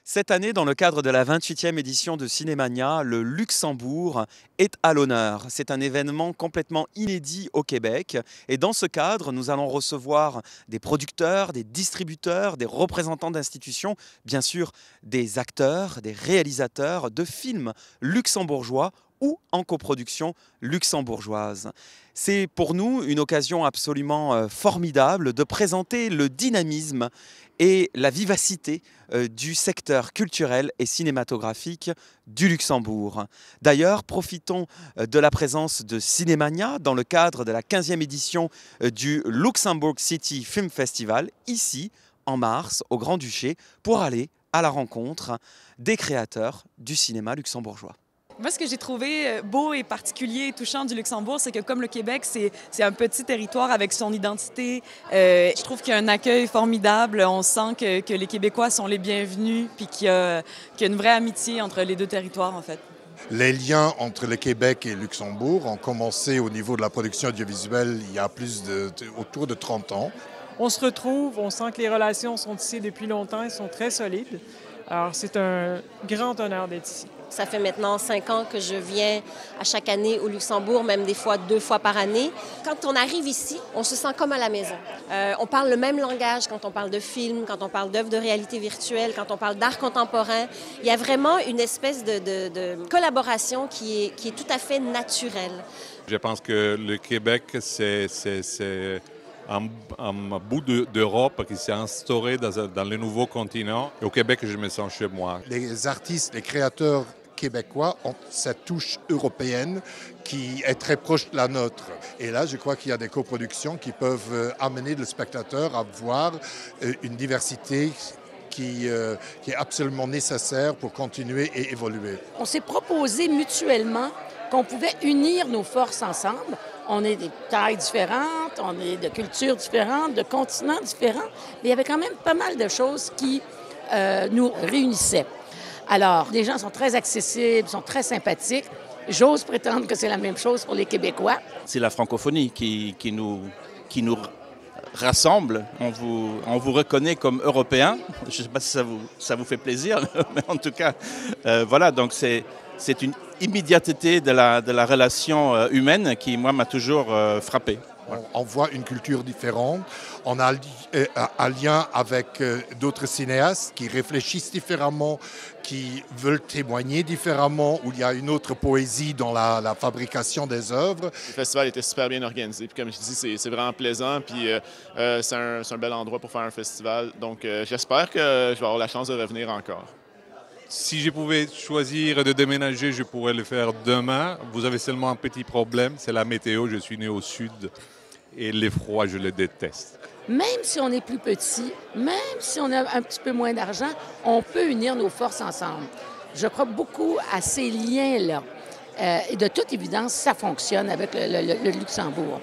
Cette année, dans le cadre de la 28e édition de Cinémania, le Luxembourg est à l'honneur. C'est un événement complètement inédit au Québec. Et dans ce cadre, nous allons recevoir des producteurs, des distributeurs, des représentants d'institutions, bien sûr des acteurs, des réalisateurs de films luxembourgeois ou en coproduction luxembourgeoise. C'est pour nous une occasion absolument formidable de présenter le dynamisme et la vivacité du secteur culturel et cinématographique du Luxembourg. D'ailleurs, profitons de la présence de Cinémania dans le cadre de la 15e édition du Luxembourg City Film Festival, ici, en mars, au Grand-Duché, pour aller à la rencontre des créateurs du cinéma luxembourgeois. Moi, ce que j'ai trouvé beau et particulier et touchant du Luxembourg, c'est que comme le Québec, c'est un petit territoire avec son identité. Je trouve qu'il y a un accueil formidable. On sent que les Québécois sont les bienvenus puis qu'il y a une vraie amitié entre les deux territoires, en fait. Les liens entre le Québec et le Luxembourg ont commencé au niveau de la production audiovisuelle il y a autour de 30 ans. On se retrouve, on sent que les relations sont ici depuis longtemps, elles sont très solides. Alors, c'est un grand honneur d'être ici. Ça fait maintenant 5 ans que je viens à chaque année au Luxembourg, même des fois 2 fois par année. Quand on arrive ici, on se sent comme à la maison. On parle le même langage quand on parle de films, quand on parle d'œuvres de réalité virtuelle, quand on parle d'art contemporain. Il y a vraiment une espèce de collaboration qui est tout à fait naturelle. Je pense que le Québec, c'est un bout d'Europe qui s'est instauré dans le nouveau continent. Et au Québec, je me sens chez moi. Les artistes, les créateurs québécois ont cette touche européenne qui est très proche de la nôtre. Et là, je crois qu'il y a des coproductions qui peuvent amener le spectateur à voir une diversité qui est absolument nécessaire pour continuer et évoluer. On s'est proposé mutuellement qu'on pouvait unir nos forces ensemble. On est des tailles différentes, on est de cultures différentes, de continents différents, mais il y avait quand même pas mal de choses qui nous réunissaient. Alors, les gens sont très accessibles, sont très sympathiques. J'ose prétendre que c'est la même chose pour les Québécois. C'est la francophonie qui nous rassemble. On vous reconnaît comme Européens. Je ne sais pas si ça vous fait plaisir, mais en tout cas, voilà, donc c'est une immédiateté de la relation humaine qui, moi, m'a toujours frappé. On voit une culture différente, on a un lien avec d'autres cinéastes qui réfléchissent différemment, qui veulent témoigner différemment, où il y a une autre poésie dans la fabrication des œuvres. Le festival était super bien organisé, puis comme je dis, c'est vraiment plaisant, puis c'est un bel endroit pour faire un festival. Donc j'espère que je vais avoir la chance de revenir encore. Si je pouvais choisir de déménager, je pourrais le faire demain. Vous avez seulement un petit problème, c'est la météo. Je suis né au sud et les froids, je les déteste. Même si on est plus petit, même si on a un petit peu moins d'argent, on peut unir nos forces ensemble. Je crois beaucoup à ces liens-là. Et de toute évidence, ça fonctionne avec le Luxembourg.